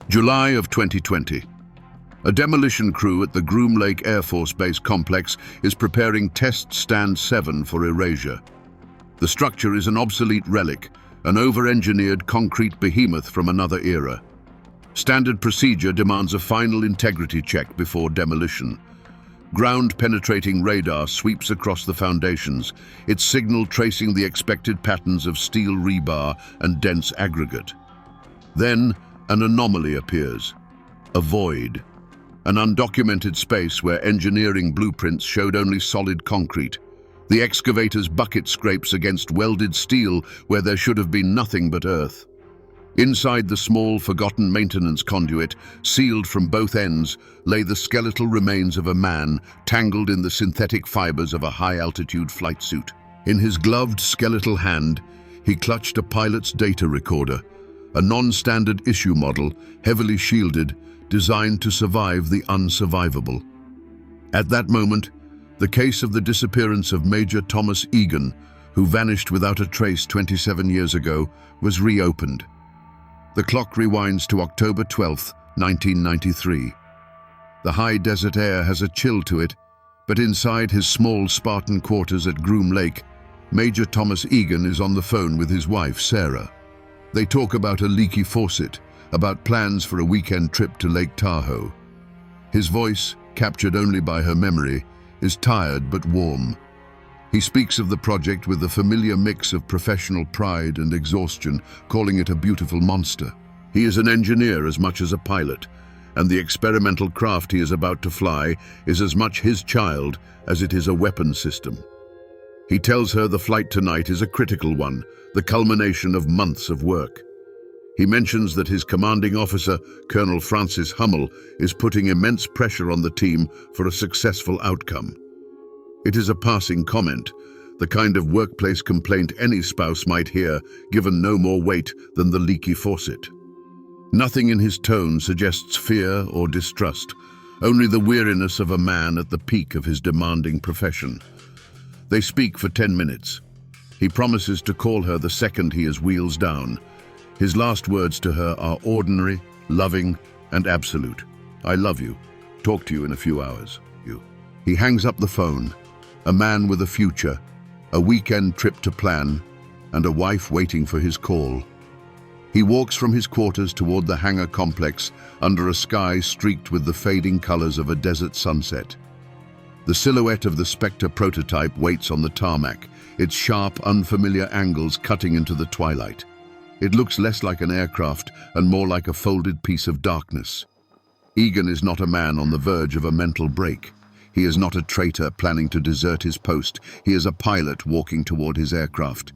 July of 2020. A demolition crew at the Groom Lake Air Force Base complex is preparing Test Stand 7 for erasure. The structure is an obsolete relic, an over-engineered concrete behemoth from another era. Standard procedure demands a final integrity check before demolition. Ground-penetrating radar sweeps across the foundations, its signal tracing the expected patterns of steel rebar and dense aggregate. Then, an anomaly appears. A void. An undocumented space where engineering blueprints showed only solid concrete. The excavator's bucket scrapes against welded steel where there should have been nothing but earth. Inside the small, forgotten maintenance conduit, sealed from both ends, lay the skeletal remains of a man tangled in the synthetic fibers of a high-altitude flight suit. In his gloved, skeletal hand, he clutched a pilot's data recorder, a non-standard issue model, heavily shielded, designed to survive the unsurvivable. At that moment, the case of the disappearance of Major Thomas Egan, who vanished without a trace 27 years ago, was reopened. The clock rewinds to October 12, 1993. The high desert air has a chill to it, but inside his small Spartan quarters at Groom Lake, Major Thomas Egan is on the phone with his wife, Sarah. They talk about a leaky faucet, about plans for a weekend trip to Lake Tahoe. His voice, captured only by her memory, is tired but warm. He speaks of the project with a familiar mix of professional pride and exhaustion, calling it a beautiful monster. He is an engineer as much as a pilot, and the experimental craft he is about to fly is as much his child as it is a weapon system. He tells her the flight tonight is a critical one, the culmination of months of work. He mentions that his commanding officer, Colonel Francis Hummel, is putting immense pressure on the team for a successful outcome. It is a passing comment, the kind of workplace complaint any spouse might hear, given no more weight than the leaky faucet. Nothing in his tone suggests fear or distrust, only the weariness of a man at the peak of his demanding profession. They speak for 10 minutes. He promises to call her the second he is wheels down. His last words to her are ordinary, loving, and absolute. "I love you. Talk to you in a few hours. You." He hangs up the phone. A man with a future, a weekend trip to plan, and a wife waiting for his call. He walks from his quarters toward the hangar complex under a sky streaked with the fading colors of a desert sunset. The silhouette of the Spectre prototype waits on the tarmac, its sharp, unfamiliar angles cutting into the twilight. It looks less like an aircraft and more like a folded piece of darkness. Egan is not a man on the verge of a mental break. He is not a traitor planning to desert his post. He is a pilot walking toward his aircraft.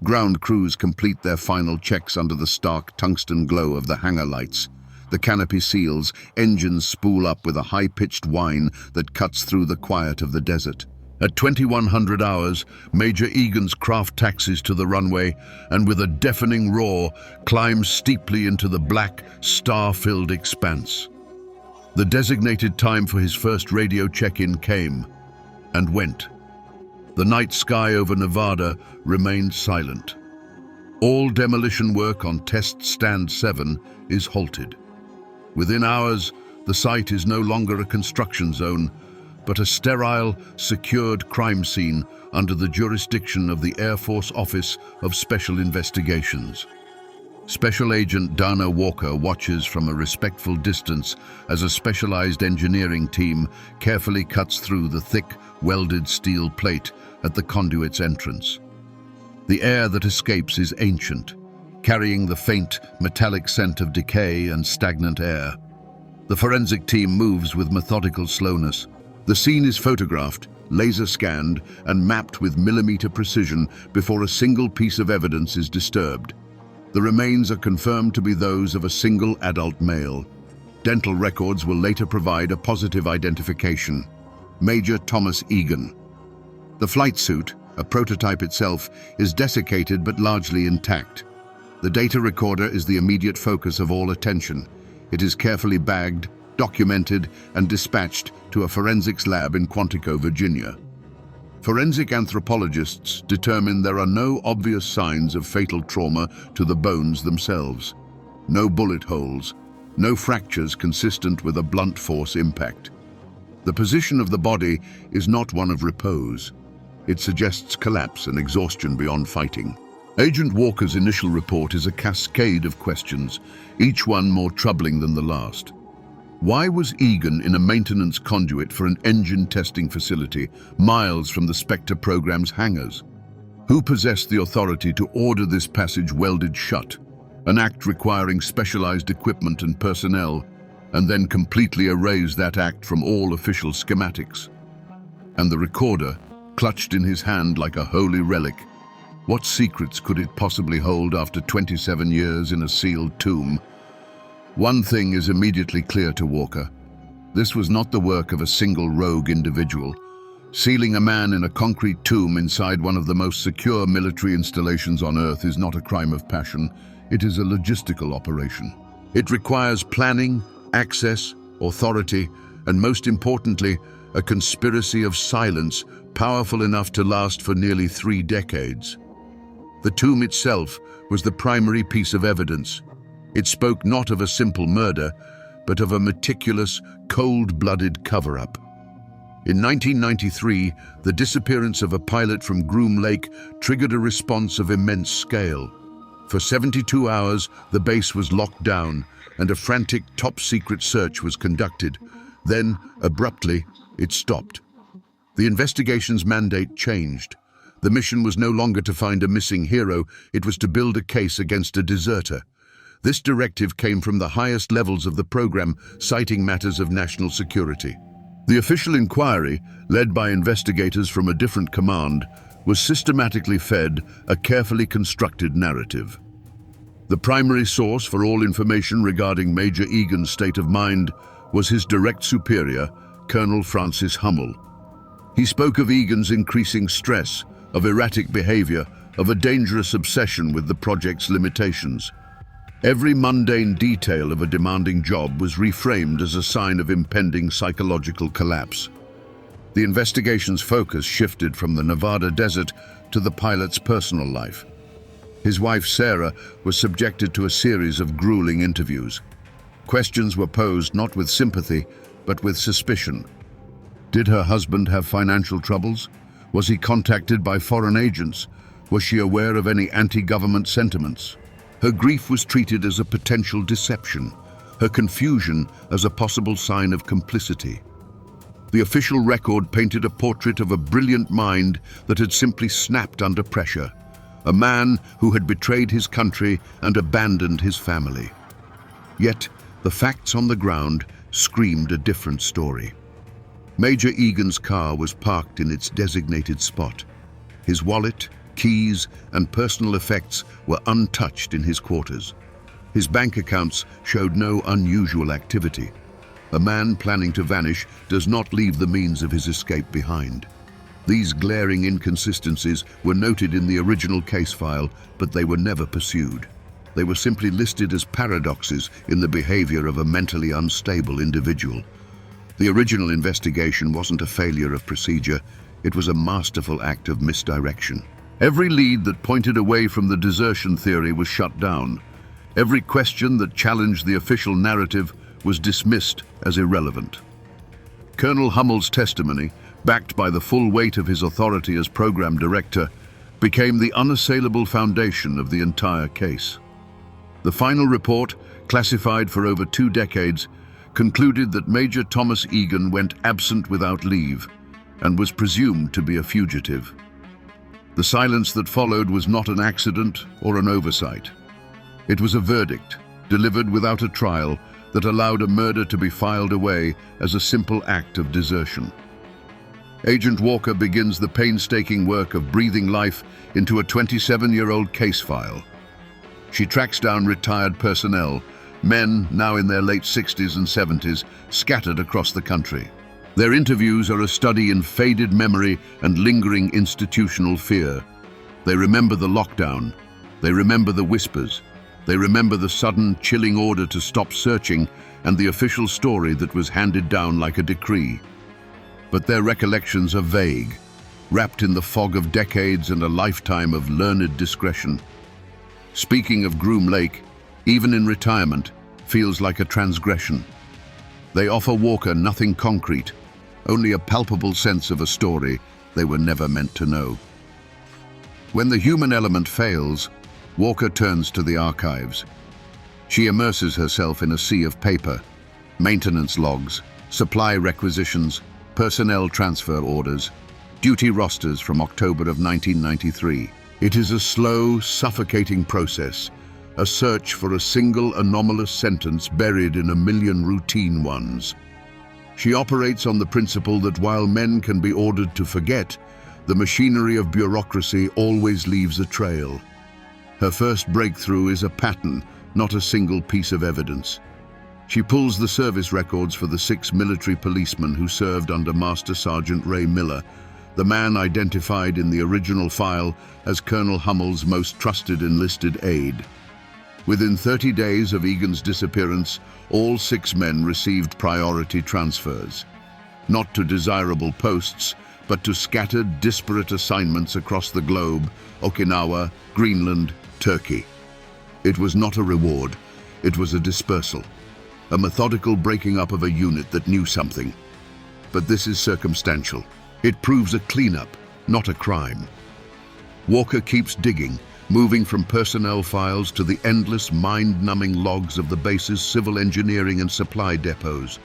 Ground crews complete their final checks under the stark tungsten glow of the hangar lights. The canopy seals, engines spool up with a high-pitched whine that cuts through the quiet of the desert. At 2100 hours, Major Egan's craft taxis to the runway and with a deafening roar climbs steeply into the black, star-filled expanse. The designated time for his first radio check-in came and went. The night sky over Nevada remained silent. All demolition work on Test Stand 7 is halted. Within hours, the site is no longer a construction zone, but a sterile, secured crime scene under the jurisdiction of the Air Force Office of Special Investigations. Special Agent Dana Walker watches from a respectful distance as a specialized engineering team carefully cuts through the thick, welded steel plate at the conduit's entrance. The air that escapes is ancient, carrying the faint, metallic scent of decay and stagnant air. The forensic team moves with methodical slowness. The scene is photographed, laser-scanned, and mapped with millimeter precision before a single piece of evidence is disturbed. The remains are confirmed to be those of a single adult male. Dental records will later provide a positive identification. Major Thomas Egan. The flight suit, a prototype itself, is desiccated but largely intact. The data recorder is the immediate focus of all attention. It is carefully bagged, documented, and dispatched to a forensics lab in Quantico, Virginia. Forensic anthropologists determine there are no obvious signs of fatal trauma to the bones themselves. No bullet holes, No fractures consistent with a blunt force impact. The position of the body is not one of repose. It suggests collapse and exhaustion beyond fighting. Agent Walker's initial report is a cascade of questions, each one more troubling than the last. Why was Egan in a maintenance conduit for an engine testing facility miles from the Spectre program's hangars? Who possessed the authority to order this passage welded shut, an act requiring specialized equipment and personnel, and then completely erase that act from all official schematics? And the recorder, clutched in his hand like a holy relic, what secrets could it possibly hold after 27 years in a sealed tomb? One thing is immediately clear to Walker. This was not the work of a single rogue individual. Sealing a man in a concrete tomb inside one of the most secure military installations on Earth is not a crime of passion. It is a logistical operation. It requires planning, access, authority, and most importantly, a conspiracy of silence powerful enough to last for nearly 3 decades. The tomb itself was the primary piece of evidence. It spoke not of a simple murder, but of a meticulous, cold-blooded cover-up. In 1993, the disappearance of a pilot from Groom Lake triggered a response of immense scale. For 72 hours, the base was locked down, and a frantic top-secret search was conducted. Then, abruptly, it stopped. The investigation's mandate changed. The mission was no longer to find a missing hero, it was to build a case against a deserter. This directive came from the highest levels of the program, citing matters of national security. The official inquiry, led by investigators from a different command, was systematically fed a carefully constructed narrative. The primary source for all information regarding Major Egan's state of mind was his direct superior, Colonel Francis Hummel. He spoke of Egan's increasing stress, of erratic behavior, of a dangerous obsession with the project's limitations. Every mundane detail of a demanding job was reframed as a sign of impending psychological collapse. The investigation's focus shifted from the Nevada desert to the pilot's personal life. His wife, Sarah, was subjected to a series of grueling interviews. Questions were posed not with sympathy, but with suspicion. Did her husband have financial troubles? Was he contacted by foreign agents? Was she aware of any anti-government sentiments? Her grief was treated as a potential deception, her confusion as a possible sign of complicity. The official record painted a portrait of a brilliant mind that had simply snapped under pressure, a man who had betrayed his country and abandoned his family. Yet, the facts on the ground screamed a different story. Major Egan's car was parked in its designated spot. His wallet, keys, and personal effects were untouched in his quarters. His bank accounts showed no unusual activity. A man planning to vanish does not leave the means of his escape behind. These glaring inconsistencies were noted in the original case file, but they were never pursued. They were simply listed as paradoxes in the behavior of a mentally unstable individual. The original investigation wasn't a failure of procedure, it was a masterful act of misdirection. Every lead that pointed away from the desertion theory was shut down. Every question that challenged the official narrative was dismissed as irrelevant. Colonel Hummel's testimony, backed by the full weight of his authority as program director, became the unassailable foundation of the entire case. The final report, classified for over 2 decades, concluded that Major Thomas Egan went absent without leave and was presumed to be a fugitive. The silence that followed was not an accident or an oversight. It was a verdict, delivered without a trial, that allowed a murder to be filed away as a simple act of desertion. Agent Walker begins the painstaking work of breathing life into a 27-year-old case file. She tracks down retired personnel, men now in their late 60s and 70s, scattered across the country. Their interviews are a study in faded memory and lingering institutional fear. They remember the lockdown. They remember the whispers. They remember the sudden, chilling order to stop searching and the official story that was handed down like a decree. But their recollections are vague, wrapped in the fog of decades and a lifetime of learned discretion. Speaking of Groom Lake, even in retirement, feels like a transgression. They offer Walker nothing concrete, only a palpable sense of a story they were never meant to know. When the human element fails, Walker turns to the archives. She immerses herself in a sea of paper, maintenance logs, supply requisitions, personnel transfer orders, duty rosters from October of 1993. It is a slow, suffocating process, a search for a single anomalous sentence buried in a million routine ones. She operates on the principle that while men can be ordered to forget, the machinery of bureaucracy always leaves a trail. Her first breakthrough is a pattern, not a single piece of evidence. She pulls the service records for the 6 military policemen who served under Master Sergeant Ray Miller, the man identified in the original file as Colonel Hummel's most trusted enlisted aide. Within 30 days of Egan's disappearance, all 6 men received priority transfers. Not to desirable posts, but to scattered, disparate assignments across the globe, Okinawa, Greenland, Turkey. It was not a reward, it was a dispersal, a methodical breaking up of a unit that knew something. But this is circumstantial. It proves a cleanup, not a crime. Walker keeps digging, moving from personnel files to the endless, mind-numbing logs of the base's civil engineering and supply depots.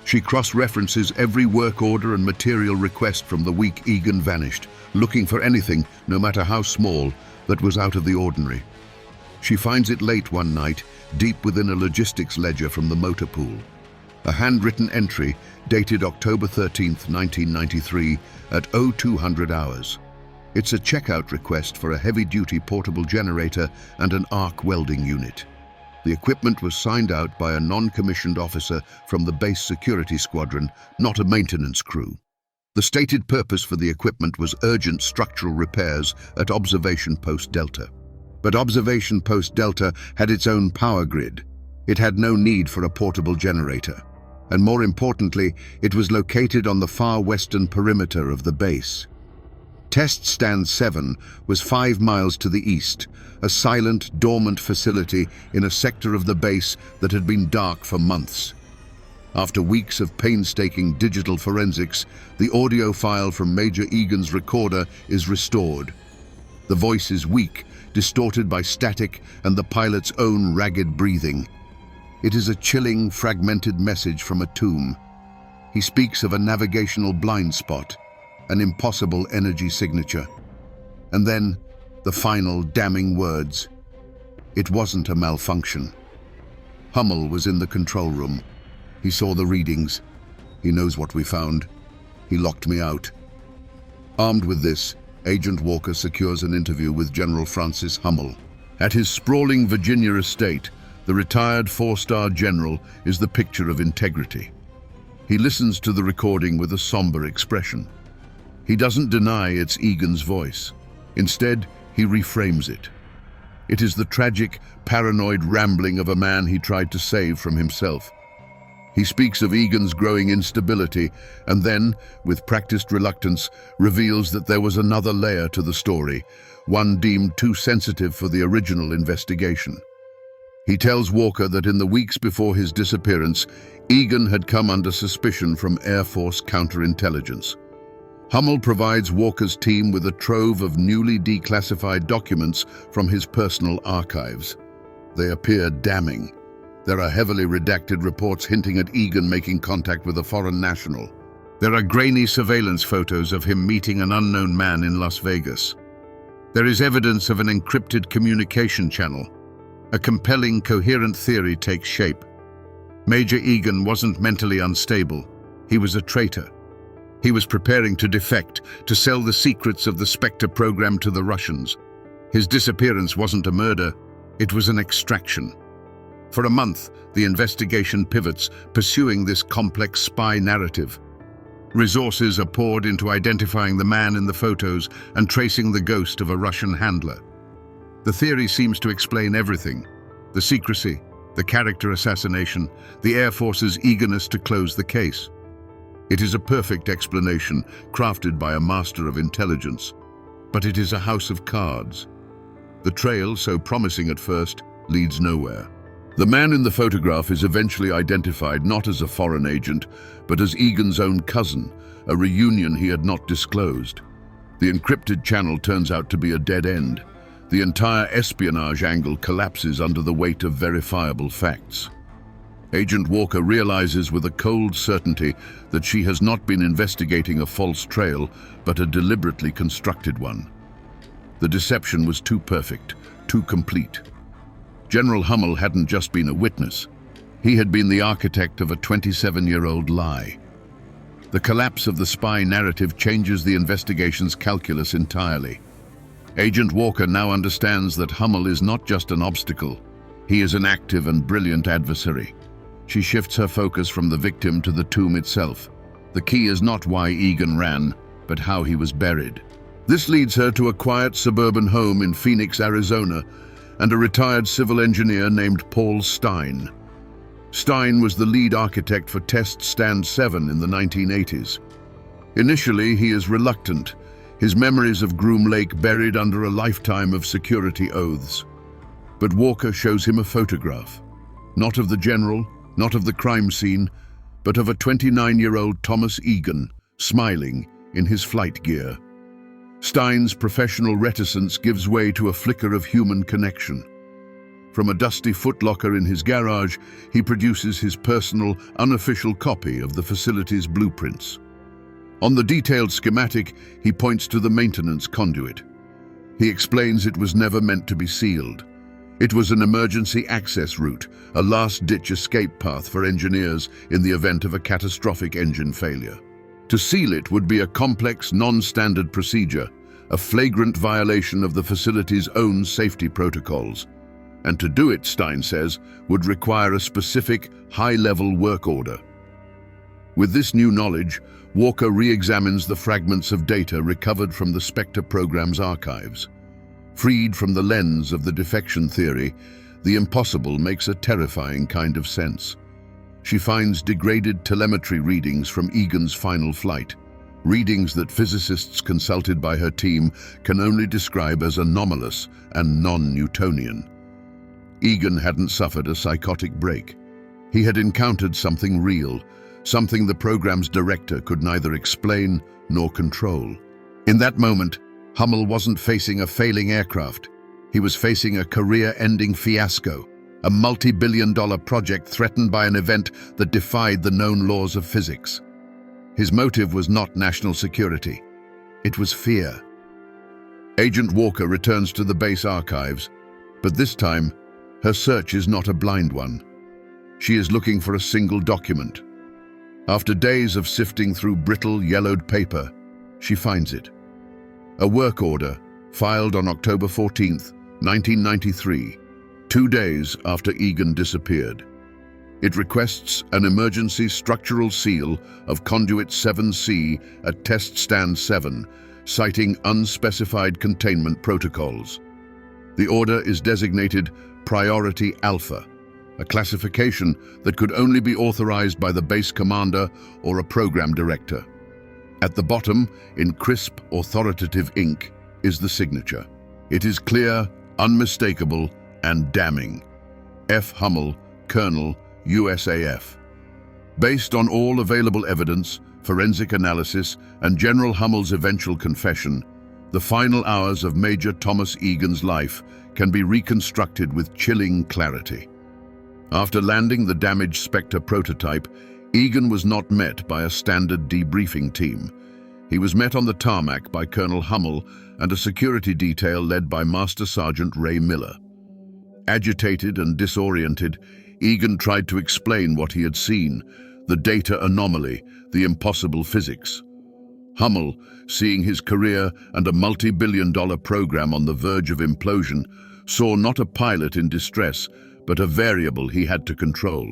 She cross-references every work order and material request from the week Egan vanished, looking for anything, no matter how small, that was out of the ordinary. She finds it late one night, deep within a logistics ledger from the motor pool. A handwritten entry dated October 13th, 1993 at 0200 hours. It's a checkout request for a heavy-duty portable generator and an arc welding unit. The equipment was signed out by a non-commissioned officer from the base security squadron, not a maintenance crew. The stated purpose for the equipment was urgent structural repairs at Observation Post Delta. But Observation Post Delta had its own power grid. It had no need for a portable generator. And more importantly, it was located on the far western perimeter of the base. Test Stand 7 was 5 miles to the east, a silent, dormant facility in a sector of the base that had been dark for months. After weeks of painstaking digital forensics, the audio file from Major Egan's recorder is restored. The voice is weak, distorted by static and the pilot's own ragged breathing. It is a chilling, fragmented message from a tomb. He speaks of a navigational blind spot, an impossible energy signature. And then, the final damning words. It wasn't a malfunction. Hummel was in the control room. He saw the readings. He knows what we found. He locked me out. Armed with this, Agent Walker secures an interview with General Francis Hummel. At his sprawling Virginia estate, the retired 4-star general is the picture of integrity. He listens to the recording with a somber expression. He doesn't deny it's Egan's voice. Instead, he reframes it. It is the tragic, paranoid rambling of a man he tried to save from himself. He speaks of Egan's growing instability and then, with practiced reluctance, reveals that there was another layer to the story, one deemed too sensitive for the original investigation. He tells Walker that in the weeks before his disappearance, Egan had come under suspicion from Air Force counterintelligence. Hummel provides Walker's team with a trove of newly declassified documents from his personal archives. They appear damning. There are heavily redacted reports hinting at Egan making contact with a foreign national. There are grainy surveillance photos of him meeting an unknown man in Las Vegas. There is evidence of an encrypted communication channel. A compelling, coherent theory takes shape. Major Egan wasn't mentally unstable. He was a traitor. He was preparing to defect, to sell the secrets of the Spectre program to the Russians. His disappearance wasn't a murder, it was an extraction. For a month, the investigation pivots, pursuing this complex spy narrative. Resources are poured into identifying the man in the photos and tracing the ghost of a Russian handler. The theory seems to explain everything: the secrecy, the character assassination, the Air Force's eagerness to close the case. It is a perfect explanation, crafted by a master of intelligence. But it is a house of cards. The trail, so promising at first, leads nowhere. The man in the photograph is eventually identified not as a foreign agent, but as Egan's own cousin, a reunion he had not disclosed. The encrypted channel turns out to be a dead end. The entire espionage angle collapses under the weight of verifiable facts. Agent Walker realizes with a cold certainty that she has not been investigating a false trail, but a deliberately constructed one. The deception was too perfect, too complete. General Hummel hadn't just been a witness. He had been the architect of a 27-year-old lie. The collapse of the spy narrative changes the investigation's calculus entirely. Agent Walker now understands that Hummel is not just an obstacle. He is an active and brilliant adversary. She shifts her focus from the victim to the tomb itself. The key is not why Egan ran, but how he was buried. This leads her to a quiet suburban home in Phoenix, Arizona, and a retired civil engineer named Paul Stein. Stein was the lead architect for Test Stand 7 in the 1980s. Initially, he is reluctant, his memories of Groom Lake buried under a lifetime of security oaths. But Walker shows him a photograph, not of the general, not of the crime scene, but of a 29-year-old Thomas Egan, smiling in his flight gear. Stein's professional reticence gives way to a flicker of human connection. From a dusty footlocker in his garage, he produces his personal, unofficial copy of the facility's blueprints. On the detailed schematic, he points to the maintenance conduit. He explains it was never meant to be sealed. It was an emergency access route, a last-ditch escape path for engineers in the event of a catastrophic engine failure. To seal it would be a complex, non-standard procedure, a flagrant violation of the facility's own safety protocols. And to do it, Stein says, would require a specific, high-level work order. With this new knowledge, Walker re-examines the fragments of data recovered from the Spectre program's archives. Freed from the lens of the defection theory, the impossible makes a terrifying kind of sense. She finds degraded telemetry readings from Egan's final flight, readings that physicists consulted by her team can only describe as anomalous and non-Newtonian. Egan hadn't suffered a psychotic break. He had encountered something real, something the program's director could neither explain nor control. In that moment, Hummel wasn't facing a failing aircraft. He was facing a career-ending fiasco, a multi-billion-dollar project threatened by an event that defied the known laws of physics. His motive was not national security. It was fear. Agent Walker returns to the base archives, but this time, her search is not a blind one. She is looking for a single document. After days of sifting through brittle, yellowed paper, she finds it. A work order, filed on October 14, 1993, 2 days after Egan disappeared. It requests an emergency structural seal of Conduit 7C at Test Stand 7, citing unspecified containment protocols. The order is designated Priority Alpha, a classification that could only be authorized by the base commander or a program director. At the bottom, in crisp, authoritative ink, is the signature. It is clear, unmistakable, and damning. F. Hummel, Colonel, USAF. Based on all available evidence, forensic analysis, and General Hummel's eventual confession, the final hours of Major Thomas Egan's life can be reconstructed with chilling clarity. After landing the damaged Spectre prototype, Egan was not met by a standard debriefing team. He was met on the tarmac by Colonel Hummel and a security detail led by Master Sergeant Ray Miller. Agitated and disoriented, Egan tried to explain what he had seen, the data anomaly, the impossible physics. Hummel, seeing his career and a multi-billion-dollar program on the verge of implosion, saw not a pilot in distress, but a variable he had to control.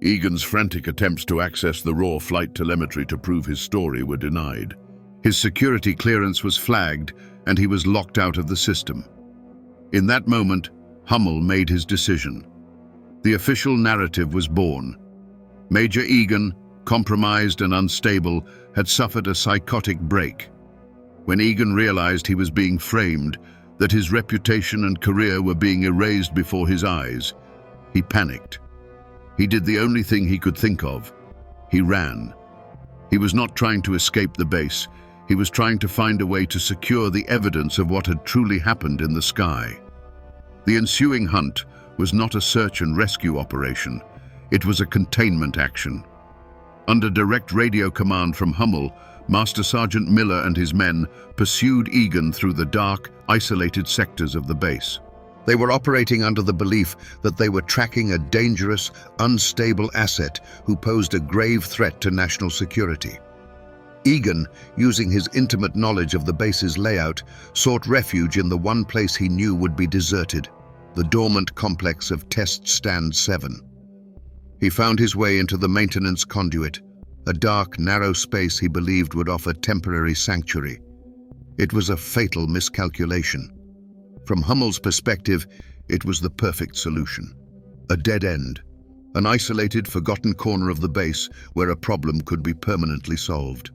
Egan's frantic attempts to access the raw flight telemetry to prove his story were denied. His security clearance was flagged, and he was locked out of the system. In that moment, Hummel made his decision. The official narrative was born. Major Egan, compromised and unstable, had suffered a psychotic break. When Egan realized he was being framed, that his reputation and career were being erased before his eyes, He panicked. He did the only thing he could think of. He ran. He was not trying to escape the base. He was trying to find a way to secure the evidence of what had truly happened in the sky. The ensuing hunt was not a search and rescue operation. It was a containment action. Under direct radio command from Hummel, Master Sergeant Miller and his men pursued Egan through the dark, isolated sectors of the base. They were operating under the belief that they were tracking a dangerous, unstable asset who posed a grave threat to national security. Egan, using his intimate knowledge of the base's layout, sought refuge in the one place he knew would be deserted, the dormant complex of Test Stand 7. He found his way into the maintenance conduit, a dark, narrow space he believed would offer temporary sanctuary. It was a fatal miscalculation. From Hummel's perspective, it was the perfect solution. A dead end, an isolated, forgotten corner of the base where a problem could be permanently solved.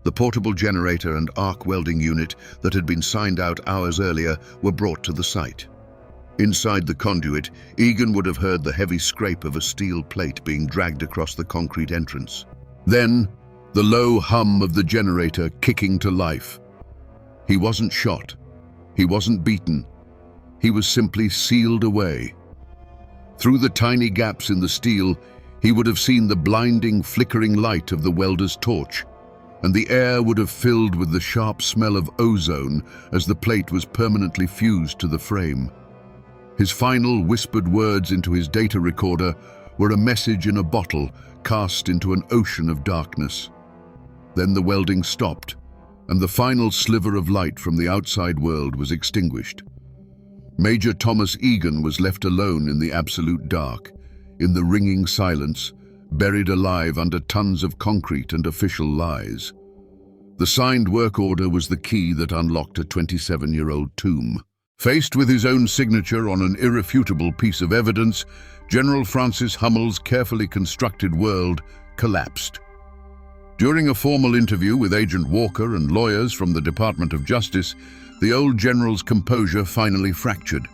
The portable generator and arc welding unit that had been signed out hours earlier were brought to the site. Inside the conduit, Egan would have heard the heavy scrape of a steel plate being dragged across the concrete entrance. Then, the low hum of the generator kicking to life. He wasn't shot. He wasn't beaten. He was simply sealed away. Through the tiny gaps in the steel, he would have seen the blinding, flickering light of the welder's torch, and the air would have filled with the sharp smell of ozone as the plate was permanently fused to the frame. His final whispered words into his data recorder were a message in a bottle cast into an ocean of darkness. Then the welding stopped, and the final sliver of light from the outside world was extinguished. Major Thomas Egan was left alone in the absolute dark, in the ringing silence, buried alive under tons of concrete and official lies. The signed work order was the key that unlocked a 27-year-old tomb. Faced with his own signature on an irrefutable piece of evidence, General Francis Hummel's carefully constructed world collapsed. During a formal interview with Agent Walker and lawyers from the Department of Justice, the old general's composure finally fractured.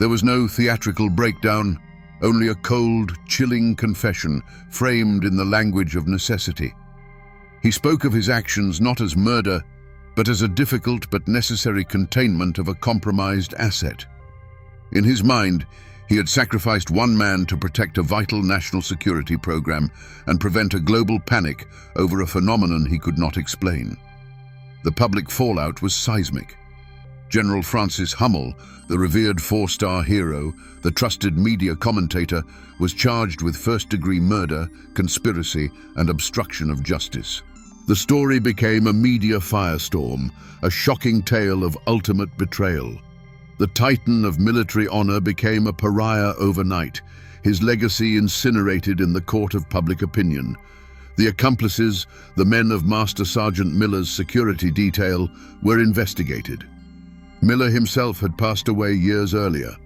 There was no theatrical breakdown, only a cold, chilling confession framed in the language of necessity. He spoke of his actions not as murder, but as a difficult but necessary containment of a compromised asset. In his mind, he had sacrificed one man to protect a vital national security program and prevent a global panic over a phenomenon he could not explain. The public fallout was seismic. General Francis Hummel, the revered four-star hero, the trusted media commentator, was charged with first-degree murder, conspiracy, and obstruction of justice. The story became a media firestorm, a shocking tale of ultimate betrayal. The titan of military honor became a pariah overnight, his legacy incinerated in the court of public opinion. The accomplices, the men of Master Sergeant Miller's security detail, were investigated. Miller himself had passed away years earlier.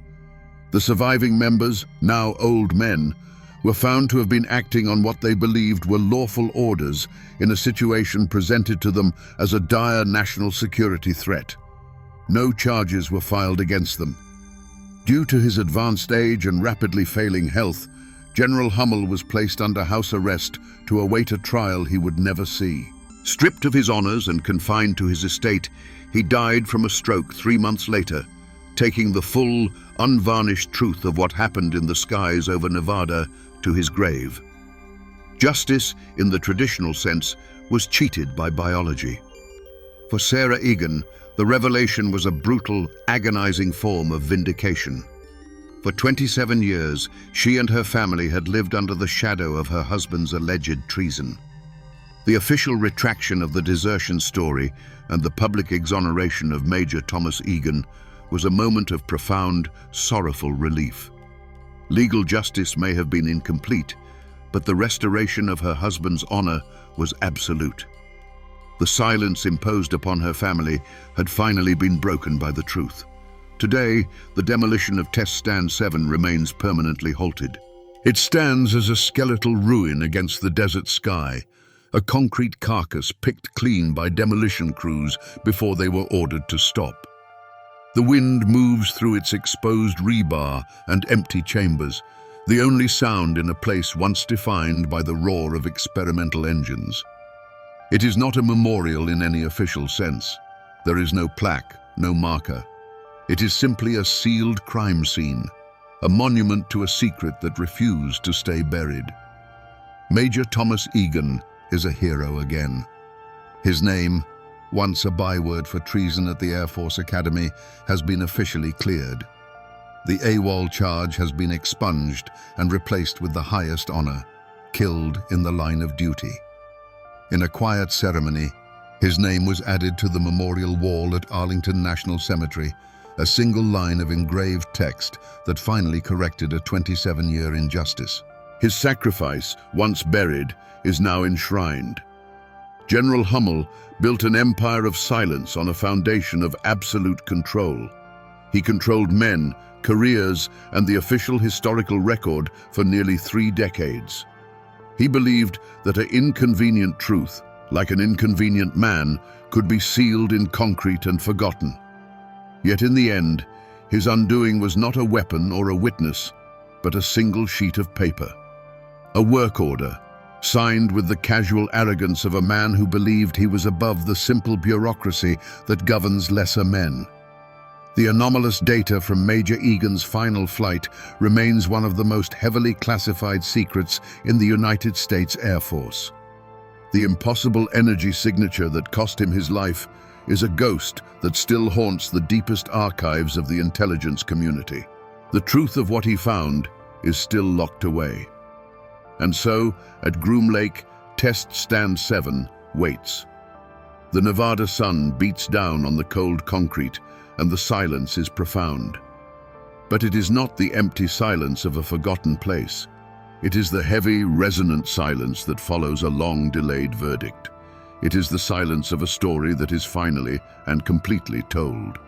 The surviving members, now old men, were found to have been acting on what they believed were lawful orders in a situation presented to them as a dire national security threat. No charges were filed against them. Due to his advanced age and rapidly failing health, General Hummel was placed under house arrest to await a trial he would never see. Stripped of his honors and confined to his estate, he died from a stroke 3 months later, taking the full, unvarnished truth of what happened in the skies over Nevada to his grave. Justice, in the traditional sense, was cheated by biology. For Sarah Egan, the revelation was a brutal, agonizing form of vindication. For 27 years, she and her family had lived under the shadow of her husband's alleged treason. The official retraction of the desertion story and the public exoneration of Major Thomas Egan was a moment of profound, sorrowful relief. Legal justice may have been incomplete, but the restoration of her husband's honor was absolute. The silence imposed upon her family had finally been broken by the truth. Today, the demolition of Test Stand 7 remains permanently halted. It stands as a skeletal ruin against the desert sky, a concrete carcass picked clean by demolition crews before they were ordered to stop. The wind moves through its exposed rebar and empty chambers, the only sound in a place once defined by the roar of experimental engines. It is not a memorial in any official sense. There is no plaque, no marker. It is simply a sealed crime scene, a monument to a secret that refused to stay buried. Major Thomas Egan is a hero again. His name, once a byword for treason at the Air Force Academy, has been officially cleared. The AWOL charge has been expunged and replaced with the highest honor, killed in the line of duty. In a quiet ceremony, his name was added to the memorial wall at Arlington National Cemetery, a single line of engraved text that finally corrected a 27-year injustice. His sacrifice, once buried, is now enshrined. General Hummel built an empire of silence on a foundation of absolute control. He controlled men, careers, and the official historical record for nearly 3 decades. He believed that an inconvenient truth, like an inconvenient man, could be sealed in concrete and forgotten. Yet in the end, his undoing was not a weapon or a witness, but a single sheet of paper. A work order, signed with the casual arrogance of a man who believed he was above the simple bureaucracy that governs lesser men. The anomalous data from Major Egan's final flight remains one of the most heavily classified secrets in the United States Air Force. The impossible energy signature that cost him his life is a ghost that still haunts the deepest archives of the intelligence community. The truth of what he found is still locked away. And so, at Groom Lake, Test Stand 7 waits. The Nevada sun beats down on the cold concrete, and the silence is profound. But it is not the empty silence of a forgotten place. It is the heavy, resonant silence that follows a long-delayed verdict. It is the silence of a story that is finally and completely told.